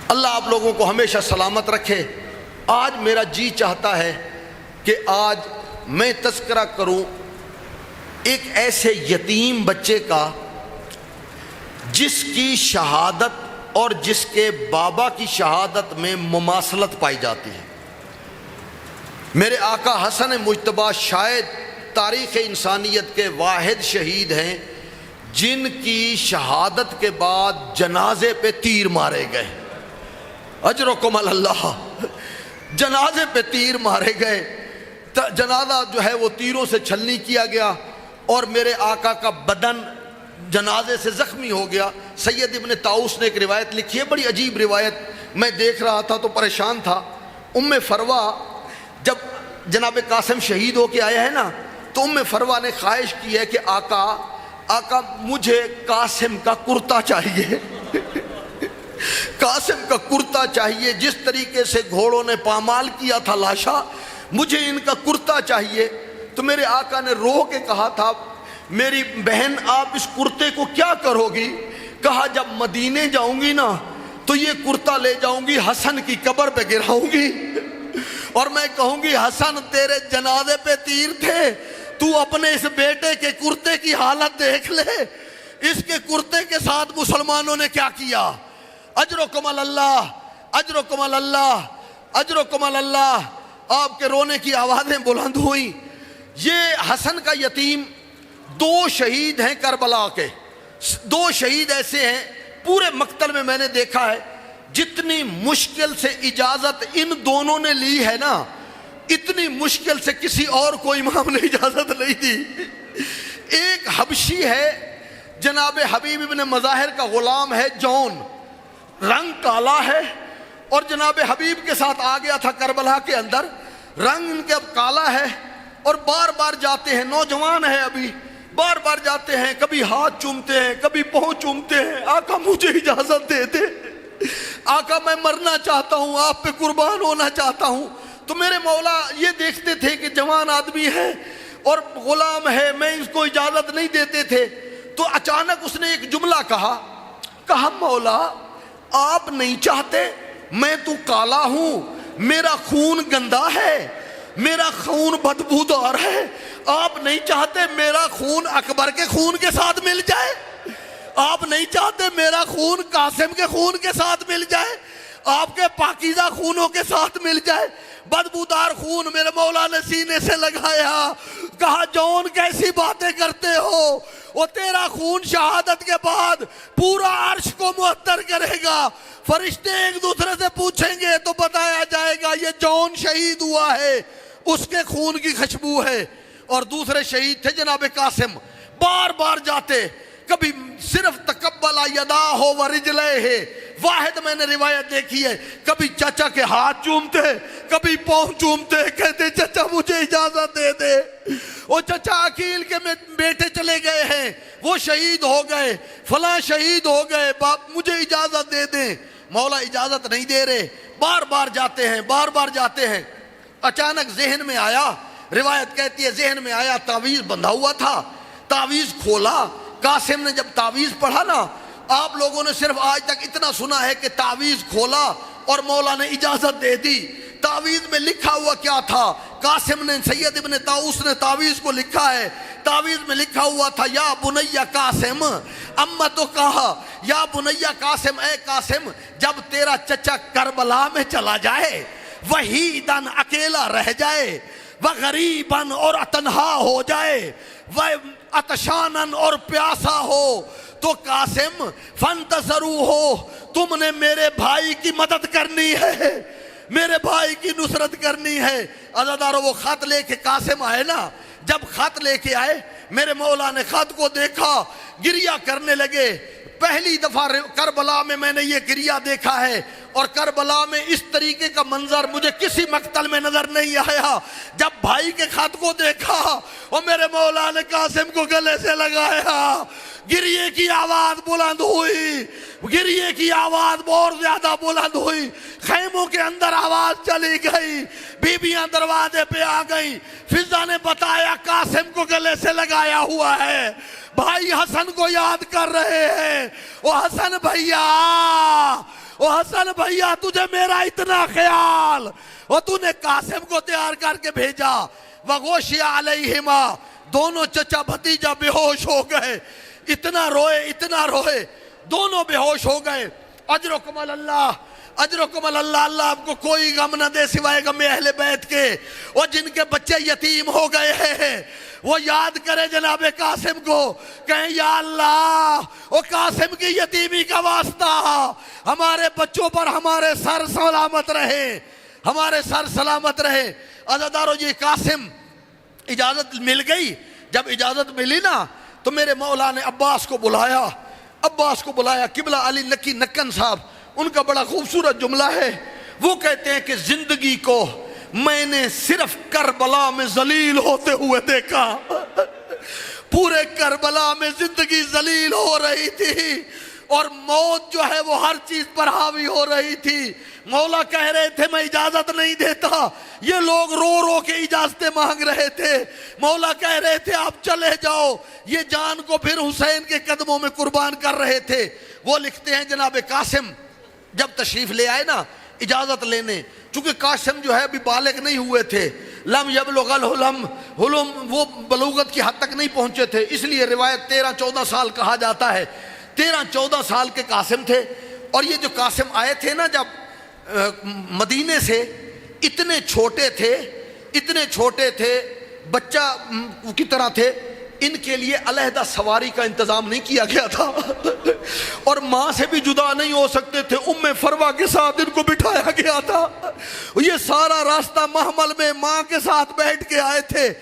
اللہ آپ لوگوں کو ہمیشہ سلامت رکھے۔ آج میرا جی چاہتا ہے کہ آج میں تذکرہ کروں ایک ایسے یتیم بچے کا جس کی شہادت اور جس کے بابا کی شہادت میں مماثلت پائی جاتی ہے۔ میرے آقا حسن مجتبیٰ شاید تاریخ انسانیت کے واحد شہید ہیں جن کی شہادت کے بعد جنازے پہ تیر مارے گئے۔ اجرکم اللہ، جنازے پہ تیر مارے گئے، جنازہ جو ہے وہ تیروں سے چھلنی کیا گیا اور میرے آقا کا بدن جنازے سے زخمی ہو گیا۔ سید ابن طاؤس نے ایک روایت لکھی ہے، بڑی عجیب روایت، میں دیکھ رہا تھا تو پریشان تھا۔ فروا جب جناب قاسم شہید ہو کے آیا ہے نا تو فروا نے خواہش کی ہے کہ آقا مجھے قاسم کا کرتا چاہیے قاسم کا کرتا چاہیے، جس طریقے سے گھوڑوں نے پامال کیا تھا لاشا، مجھے ان کا کرتا چاہیے۔ تو میرے آقا نے رو کے کہا تھا، میری بہن آپ اس کرتے کو کیا کرو گی؟ کہا جب مدینے جاؤں گی نا تو یہ کرتا لے جاؤں گی، حسن کی قبر پہ گراؤں گی اور میں کہوں گی حسن تیرے جنازے پہ تیر تھے، تو اپنے اس بیٹے کے کرتے کی حالت دیکھ لے، اس کے کرتے کے ساتھ مسلمانوں نے کیا کیا۔ اجرکم اللہ، اجرکم اللہ، اجرکم اللہ۔ آپ کے رونے کی آوازیں بلند ہوئیں۔ یہ حسن کا یتیم، دو شہید ہیں کربلا کے، دو شہید ایسے ہیں پورے مقتل میں نے دیکھا ہے، جتنی مشکل سے اجازت ان دونوں نے لی ہے نا، اتنی مشکل سے کسی اور کو امام نے اجازت نہیں دی۔ ایک حبشی ہے، جناب حبیب ابن مظاہر کا غلام ہے، جون، رنگ کالا ہے اور جناب حبیب کے ساتھ آ گیا تھا کربلا کے اندر، رنگ ان کے اب کالا ہے اور بار بار جاتے ہیں، نوجوان ہے ابھی، بار بار جاتے ہیں، کبھی ہاتھ چومتے ہیں، کبھی پاؤں چومتے ہیں، آقا مجھے اجازت دے دے، آقا میں مرنا چاہتا ہوں، آپ پہ قربان ہونا چاہتا ہوں۔ تو میرے مولا یہ دیکھتے تھے کہ جوان آدمی ہے اور غلام ہے، میں اس کو اجازت نہیں دیتے تھے۔ تو اچانک اس نے ایک جملہ کہا مولا آپ نہیں چاہتے، میں تو کالا ہوں، میرا خون گندا ہے، میرا خون بدبودار ہے، آپ نہیں چاہتے میرا خون اکبر کے خون کے ساتھ مل جائے، آپ نہیں چاہتے میرا خون قاسم کے خون کے ساتھ مل جائے، آپ کے پاکیزہ خونوں کے ساتھ مل جائے، بدبودار خون۔ میرے مولا نے سینے سے لگایا، کہا جون کیسی باتیں کرتے ہو، وہ تیرا خون شہادت کے بعد پورا عرش کو معطر کرے گا، فرشتے ایک دوسرے سے پوچھیں گے تو بتایا جائے گا یہ جون شہید ہوا ہے، اس کے خون کی خوشبو ہے۔ اور دوسرے شہید تھے جناب قاسم، بار بار جاتے، کبھی صرف تقبل یداہ و رجلہ، واحد میں نے روایت دیکھی ہے، کبھی چچا کے ہاتھ چومتے، کبھی پاؤں چومتے، کہتے چچا مجھے اجازت دے دے، وہ چچا عقیل کے بیٹے چلے گئے ہیں، وہ شہید ہو گئے، فلاں شہید ہو گئے، باپ مجھے اجازت دے دیں۔ مولا اجازت نہیں دے رہے، بار بار جاتے ہیں، بار بار جاتے ہیں۔ اچانک ذہن میں آیا، روایت کہتی ہے ذہن میں آیا، تعویذ بندھا ہوا تھا، تعویذ کھولا، قاسم نے جب تعویذ پڑھا نا، آپ لوگوں نے صرف آج تک اتنا سنا ہے کہ تعویذ کھولا اور مولا نے اجازت دے دی۔ تعویذ میں لکھا ہوا کیا تھا؟ قاسم نے، سید ابن طاؤس نے تعویذ کو لکھا ہے، تعویذ میں لکھا ہوا تھا یا بنی قاسم، اما تو کہا یا بنی قاسم، اے قاسم جب تیرا چچا کربلا میں چلا جائے، وحیدن اکیلا رہ جائے، وغریبن اور تنہا ہو جائے، عطشانن اور پیاسا ہو، تو قاسم فانتصروا ہو، تم نے میرے بھائی کی مدد کرنی ہے، میرے بھائی کی نصرت کرنی ہے۔ عزادارو وہ خط لے کے قاسم آئے نا، جب خط لے کے آئے میرے مولا نے خط کو دیکھا، گریہ کرنے لگے۔ پہلی دفعہ کربلا میں نے یہ گریہ دیکھا ہے، اور کربلا میں اس طریقے کا منظر مجھے کسی مقتل میں نظر نہیں آیا۔ جب بھائی کے خط کو دیکھا اور میرے مولا نے قاسم کو گلے سے لگایا، گریے کی آواز بلند ہوئی، گریے کی آواز بہت زیادہ بلند ہوئی، خیموں کے اندر آواز چلی گئی، بیویاں دروازے پہ آ گئیں، فضا نے بتایا قاسم کو گلے سے لگایا ہوا ہے، بھائی حسن کو یاد کر رہے ہیں، وہ حسن بھیا او حسن بھیا تجھے میرا اتنا خیال، اور تو نے قاسم کو تیار کر کے بھیجا، وغوشی علیہما، دونوں چچا بھتیجا بے ہوش ہو گئے، اتنا روئے دونوں بے ہوش ہو گئے۔ اجرکم اللہ، اجرکم اللہ، اللہ آپ کو کوئی غم نہ دے سوائے غم اہل بیت کے، اور جن کے بچے یتیم ہو گئے ہیں وہ یاد کرے جناب قاسم کو، کہیں یا اللہ وہ قاسم کی یتیمی کا واسطہ ہمارے بچوں پر ہمارے سر سلامت رہے، ہمارے سر سلامت رہے۔ عزیزدارو یہ قاسم اجازت مل گئی، جب اجازت ملی نا تو میرے مولا نے عباس کو بلایا، قبلہ علی نکی نکن صاحب، ان کا بڑا خوبصورت جملہ ہے، وہ کہتے ہیں کہ زندگی کو میں نے صرف کربلا میں ذلیل ہوتے ہوئے دیکھا، پورے کربلا میں زندگی ذلیل ہو رہی تھی اور موت جو ہے وہ ہر چیز پر حاوی ہو رہی تھی۔ مولا کہہ رہے تھے میں اجازت نہیں دیتا، یہ لوگ رو رو کے اجازتیں مانگ رہے تھے، مولا کہہ رہے تھے آپ چلے جاؤ، یہ جان کو پھر حسین کے قدموں میں قربان کر رہے تھے۔ وہ لکھتے ہیں جناب قاسم جب تشریف لے آئے نا اجازت لینے، چونکہ قاسم جو ہے ابھی بالغ نہیں ہوئے تھے، لم یبلغ الحلم، حلم وہ بلوغت کی حد تک نہیں پہنچے تھے، اس لیے روایت 13-14 سال کہا جاتا ہے۔ 13-14 سال کے قاسم تھے، اور یہ جو قاسم آئے تھے نا جب مدینے سے، اتنے چھوٹے تھے بچہ کی طرح تھے، ان کے لیے علیحدہ سواری کا انتظام نہیں کیا گیا تھا اور ماں سے بھی جدا نہیں ہو سکتے تھے، ام فروا کے ساتھ ان کو بٹھایا گیا تھا، یہ سارا راستہ محمل میں ماں کے ساتھ بیٹھ کے آئے تھے۔